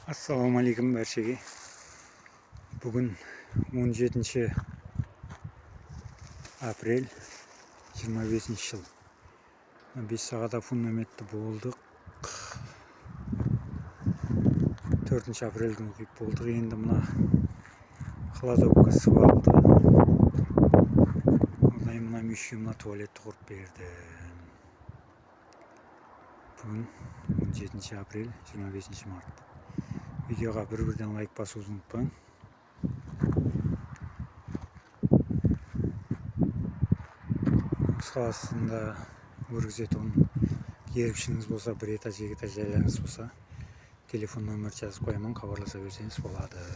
Ассалаумағалейкум бәршеге. Бүгін 17 апрель 25 жыл. 5 сағата фундаментті болдық. 4 апрель күні қиып болдық. Енді мына кладовка сыбалды. Одан мына мүйші мына туалетті құрып берді. Бүгін 17 апрель 25 март. Видеоға бір-бірден лайк басуды ұмытпаң. Қаласында өргізетін ерікшіңіз болса, бір этаж, екі этаж жайларыңыз болса, телефон нөмір жазып қоямын, хабарласа берсеңіз болады.